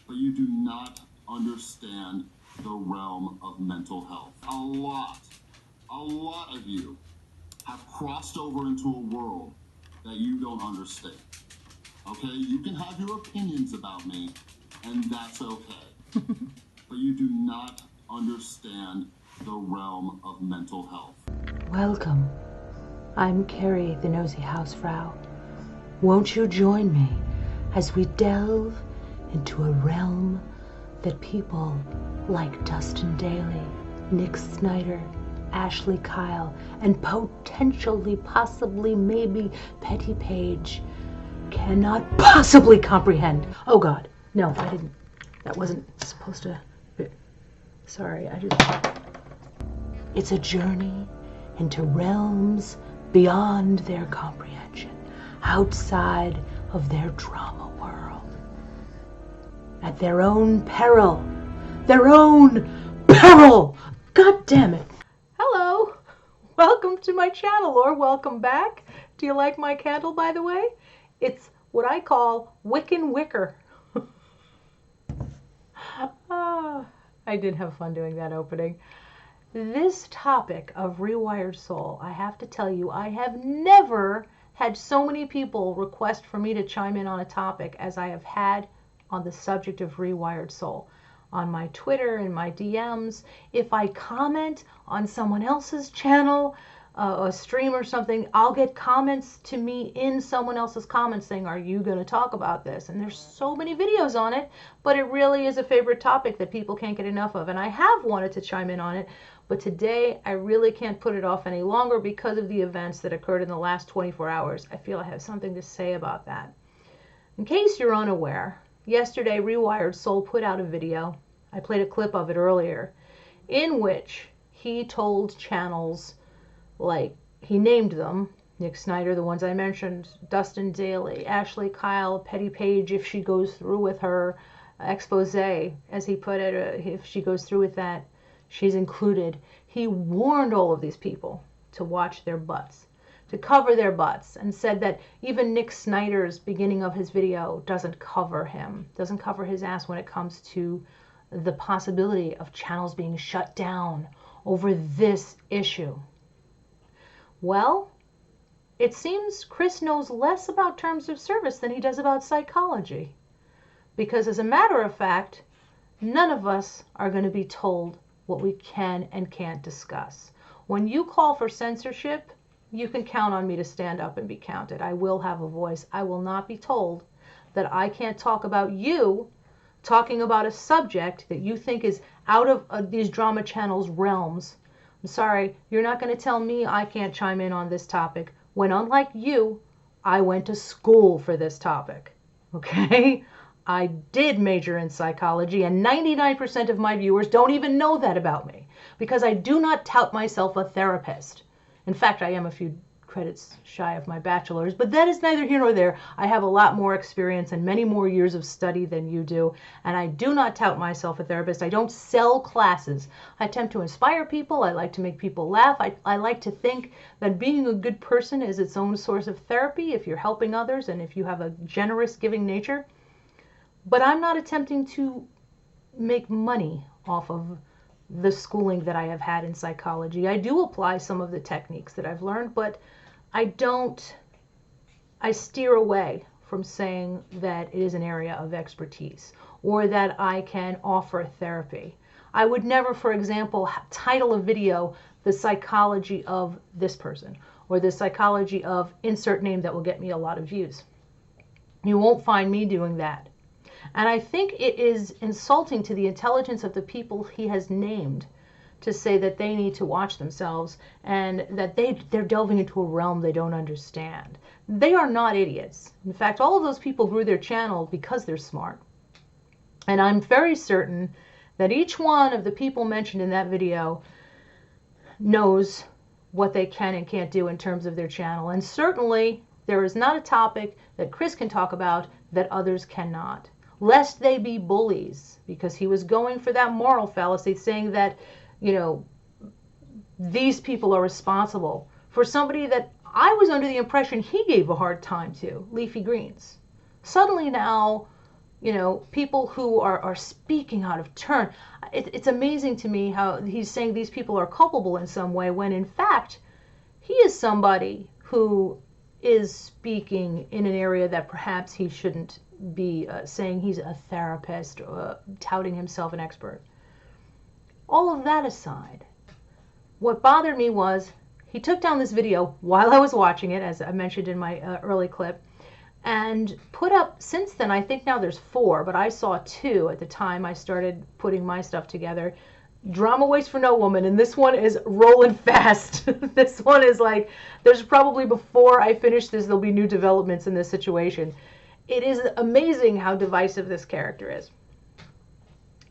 but you do not understand the realm of mental health. A lot of you have crossed over into a world that you don't understand. Okay? You can have your opinions about me, and that's okay. But you do not understand the realm of mental health. Welcome. I'm Kerry, the nosy housefrau. Won't you join me as we delve into a realm that people like Dustin Dailey, Snider, Ashlye Kyle, and potentially, possibly, maybe Petty Paige cannot possibly comprehend. Oh God, no, I didn't. That wasn't supposed to be. Sorry, It's a journey into realms beyond their comprehension, outside of their drama world. At their own peril. Their own peril! God damn it. Hello. Welcome to my channel, or welcome back. Do you like my candle, by the way? It's what I call Wiccan Wicker. I did have fun doing that opening. This topic of Rewired Soul, I have to tell you, I have never had so many people request for me to chime in on a topic as I have had on the subject of Rewired Soul. On my Twitter and my DMs, if I comment on someone else's channel, a stream or something, I'll get comments to me in someone else's comments saying, are you going to talk about this? And there's so many videos on it, but it really is a favorite topic that people can't get enough of. And I have wanted to chime in on it, but today I really can't put it off any longer because of the events that occurred in the last 24 hours. I feel I have something to say about that. In case you're unaware, yesterday Rewired Soul put out a video. I played a clip of it earlier, in which he told channels, like, he named them, Snider, the ones I mentioned, Dustin Dailey, Ashlye Kyle, Petty Paige, if she goes through with her expose, as he put it, if she goes through with that, she's included. He warned all of these people to watch their butts, to cover their butts, and said that even Snider's beginning of his video doesn't cover him, doesn't cover his ass when it comes to the possibility of channels being shut down over this issue. Well, it seems Chris knows less about terms of service than he does about psychology. Because as a matter of fact, none of us are going to be told what we can and can't discuss. When you call for censorship, you can count on me to stand up and be counted. I will have a voice. I will not be told that I can't talk about you talking about a subject that you think is out of these drama channels' realms. I'm sorry, you're not going to tell me I can't chime in on this topic when, unlike you, I went to school for this topic. Okay? I did major in psychology, and 99% of my viewers don't even know that about me because I do not tout myself a therapist. In fact, I am a few credits shy of my bachelor's, but that is neither here nor there. I have a lot more experience and many more years of study than you do, and I do not tout myself a therapist. I don't sell classes. I attempt to inspire people. I like to make people laugh. I like to think that being a good person is its own source of therapy if you're helping others and if you have a generous, giving nature. But I'm not attempting to make money off of the schooling that I have had in psychology. I do apply some of the techniques that I've learned, but I steer away from saying that it is an area of expertise or that I can offer therapy. I would never, for example, title a video the psychology of this person or the psychology of insert name that will get me a lot of views. You won't find me doing that. And I think it is insulting to the intelligence of the people he has named to say that they need to watch themselves and that they're delving into a realm they don't understand. They are not idiots. In fact, all of those people grew their channel because they're smart. And I'm very certain that each one of the people mentioned in that video knows what they can and can't do in terms of their channel. And certainly there is not a topic that Chris can talk about that others cannot, lest they be bullies, because he was going for that moral fallacy, saying that, you know, these people are responsible for somebody that I was under the impression he gave a hard time to, Leafy Greens. Suddenly now, You know, people who are speaking out of turn. It's amazing to me how he's saying these people are culpable in some way, when in fact he is somebody who is speaking in an area that perhaps he shouldn't be saying. He's a therapist, touting himself an expert. All of that aside, what bothered me was he took down this video while I was watching it, as I mentioned in my early clip, and put up, since then, I think now there's 4, but I saw 2 at the time I started putting my stuff together. Drama Waits for No Woman, and this one is rolling fast. This one is like, there's probably, before I finish this, there'll be new developments in this situation. It is amazing how divisive this character is.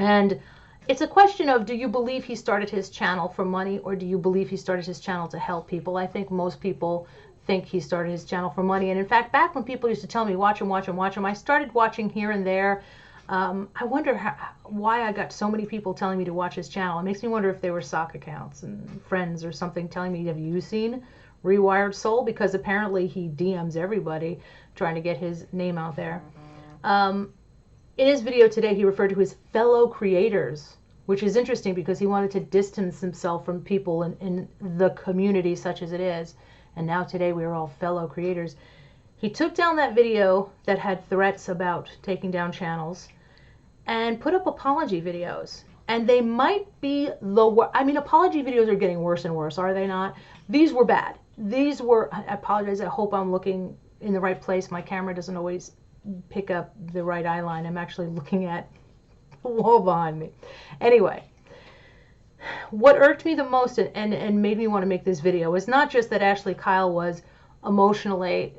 And it's a question of, do you believe he started his channel for money, or do you believe he started his channel to help people? I think most people think he started his channel for money. And in fact, back when people used to tell me, watch him, watch him, watch him, I started watching here and there. I wonder why I got so many people telling me to watch his channel. It makes me wonder if they were sock accounts and friends or something telling me, have you seen Rewired Soul? Because apparently he DMs everybody trying to get his name out there. In his video today, he referred to his fellow creators, which is interesting because he wanted to distance himself from people in the community such as it is. And now today we are all fellow creators. He took down that video that had threats about taking down channels and put up apology videos. And they might be the worst. I mean, apology videos are getting worse and worse, are they not? These were bad. These were, I apologize, I hope I'm looking in the right place. My camera doesn't always pick up the right eye line. I'm actually looking at the wall behind me. Anyway, what irked me the most and made me want to make this video was not just that Ashlye Kyle was emotionally,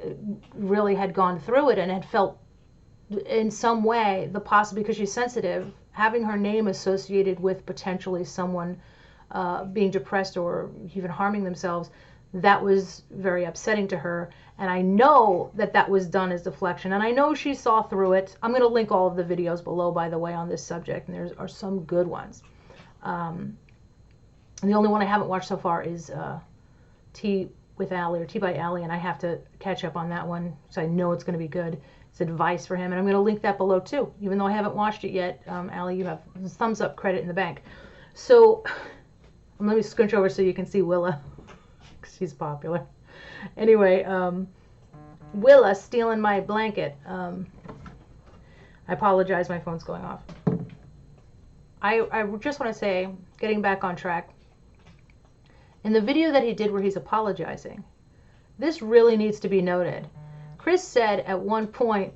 really had gone through it and had felt in some way the possibility, because she's sensitive, having her name associated with potentially someone being depressed or even harming themselves, that was very upsetting to her. And I know that that was done as deflection, and I know she saw through it. I'm going to link all of the videos below, by the way, on this subject, and there are some good ones. The only one I haven't watched so far is Tea with Allie, or Tea by Allie, and I have to catch up on that one, so I know it's going to be good. It's advice for him, and I'm going to link that below too, even though I haven't watched it yet. Allie, you have thumbs up credit in the bank. So let me scrunch over so you can see Willa, because she's popular. Anyway, Willa stealing my blanket. I apologize, my phone's going off. I just want to say, getting back on track, in the video that he did where he's apologizing, this really needs to be noted. Chris said at one point,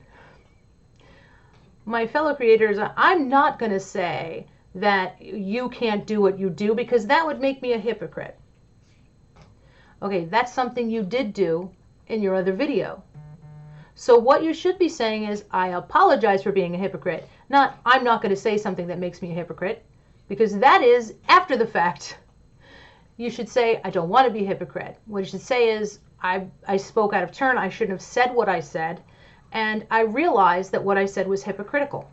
my fellow creators, I'm not going to say that you can't do what you do because that would make me a hypocrite. Okay, that's something you did do in your other video. So what you should be saying is, I apologize for being a hypocrite, not I'm not going to say something that makes me a hypocrite, because that is after the fact. You should say, I don't want to be a hypocrite. What you should say is, I spoke out of turn, I shouldn't have said what I said, and I realized that what I said was hypocritical.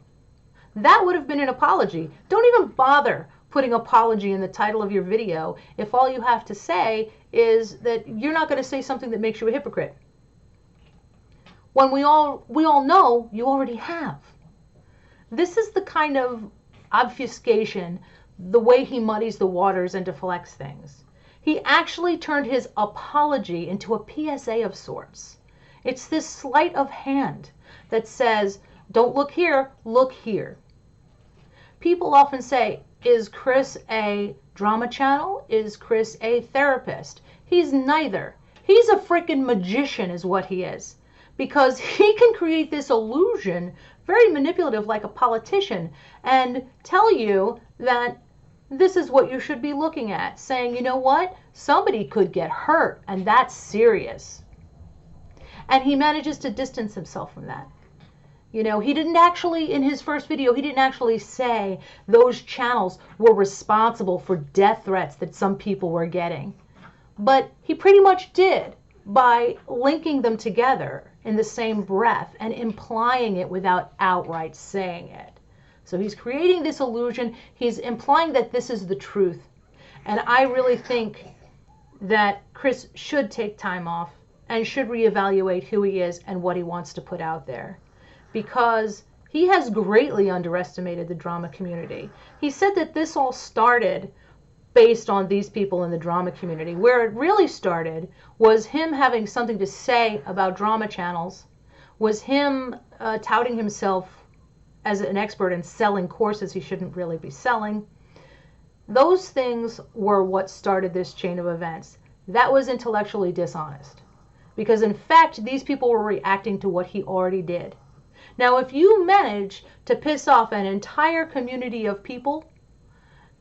That would have been an apology. Don't even bother putting apology in the title of your video if all you have to say is that you're not going to say something that makes you a hypocrite. When we all know you already have. This is the kind of obfuscation, the way he muddies the waters and deflects things. He actually turned his apology into a PSA of sorts. It's this sleight of hand that says, don't look here, look here. People often say, is Chris a drama channel? Is Chris a therapist? He's neither. He's a freaking magician is what he is. Because he can create this illusion, very manipulative like a politician, and tell you that this is what you should be looking at, saying, you know what, somebody could get hurt, and that's serious. And he manages to distance himself from that. You know, he didn't actually, in his first video, he didn't actually say those channels were responsible for death threats that some people were getting. But he pretty much did by linking them together in the same breath and implying it without outright saying it. So he's creating this illusion. He's implying that this is the truth. And I really think that Chris should take time off and should reevaluate who he is and what he wants to put out there. Because He has greatly underestimated the drama community. He said that this all started based on these people in the drama community. Where it really started was him having something to say about drama channels, was him touting himself as an expert and selling courses he shouldn't really be selling. Those things were what started this chain of events. That was intellectually dishonest. Because in fact, these people were reacting to what he already did. Now, if you manage to piss off an entire community of people,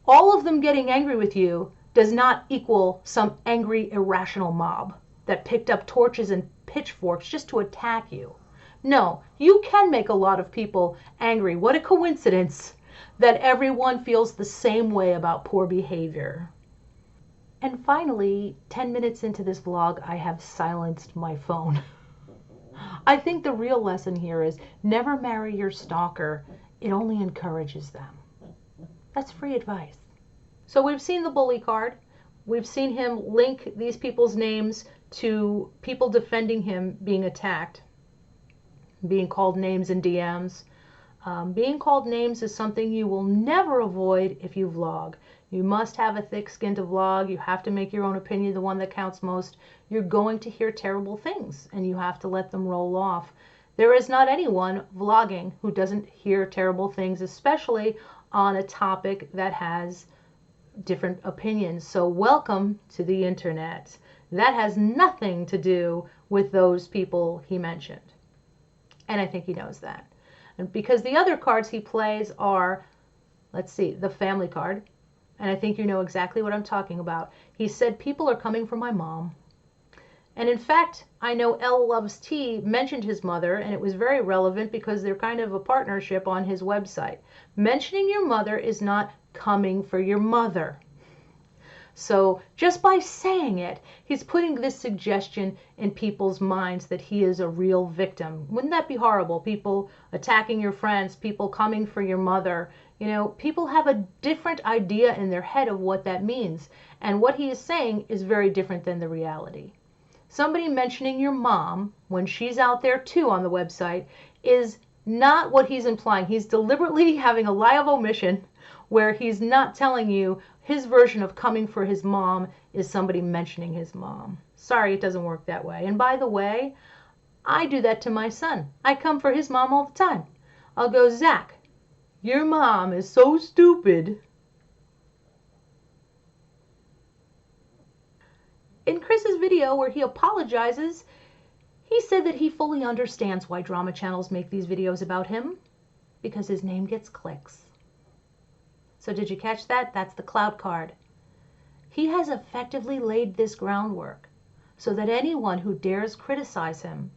all of them getting angry with you does not equal some angry, irrational mob that picked up torches and pitchforks just to attack you. No, you can make a lot of people angry. What a coincidence that everyone feels the same way about poor behavior. And finally, 10 minutes into this vlog, I have silenced my phone. I think the real lesson here is never marry your stalker. It only encourages them. That's free advice. So we've seen the bully card. We've seen him link these people's names to people defending him being attacked, being called names in DMs. Being called names is something you will never avoid if you vlog. You must have a thick skin to vlog. You have to make your own opinion the one that counts most. You're going to hear terrible things, and you have to let them roll off. There is not anyone vlogging who doesn't hear terrible things, especially on a topic that has different opinions. So welcome to the internet. That has nothing to do with those people he mentioned. And I think he knows that. And because the other cards he plays are, let's see, the family card. And I think you know exactly what I'm talking about. He said, people are coming for my mom. And in fact, I know Elle Loves Tea mentioned his mother, and it was very relevant because they're kind of a partnership on his website. Mentioning your mother is not coming for your mother. So just by saying it, he's putting this suggestion in people's minds that he is a real victim. Wouldn't that be horrible? People attacking your friends, people coming for your mother. You know, people have a different idea in their head of what that means. And what he is saying is very different than the reality. Somebody mentioning your mom, when she's out there too on the website, is not what he's implying. He's deliberately having a lie of omission where he's not telling you his version of coming for his mom is somebody mentioning his mom. Sorry, it doesn't work that way. And by the way, I do that to my son. I come for his mom all the time. I'll go, Zach, your mom is so stupid. In Chris's video where he apologizes, he said that he fully understands why drama channels make these videos about him, because his name gets clicks. So did you catch that? That's the clout card. He has effectively laid this groundwork so that anyone who dares criticize him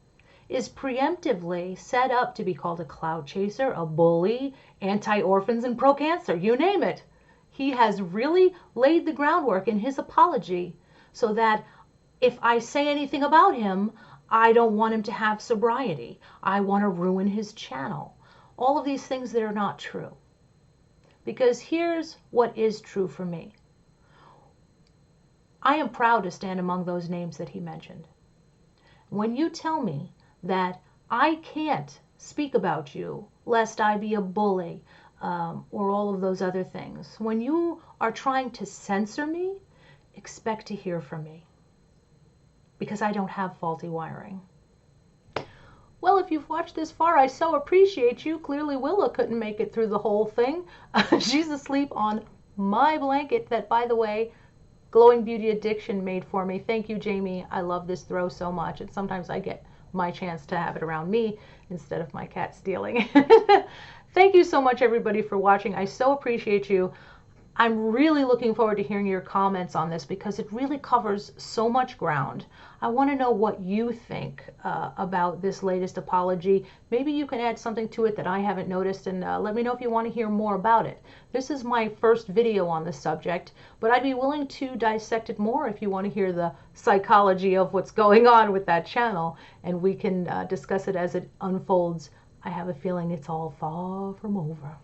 is preemptively set up to be called a clout chaser, a bully, anti-orphans, and pro-cancer, you name it. He has really laid the groundwork in his apology so that if I say anything about him, I don't want him to have sobriety. I want to ruin his channel. All of these things that are not true. Because here's what is true for me. I am proud to stand among those names that he mentioned. When you tell me that I can't speak about you lest I be a bully or all of those other things, when you are trying to censor me, expect to hear from me. Because I don't have faulty wiring. Well, if you've watched this far, I so appreciate you. Clearly Willa couldn't make it through the whole thing. She's asleep on my blanket that, by the way, Glowing Beauty Addiction made for me. Thank you, Jamie. I love this throw so much. And sometimes I get my chance to have it around me instead of my cat stealing. Thank you so much, everybody, for watching. I so appreciate you. I'm really looking forward to hearing your comments on this because it really covers so much ground. I want to know what you think about this latest apology. Maybe you can add something to it that I haven't noticed, and let me know if you want to hear more about it. This is my first video on the subject, but I'd be willing to dissect it more if you want to hear the psychology of what's going on with that channel, and we can discuss it as it unfolds. I have a feeling it's all far from over.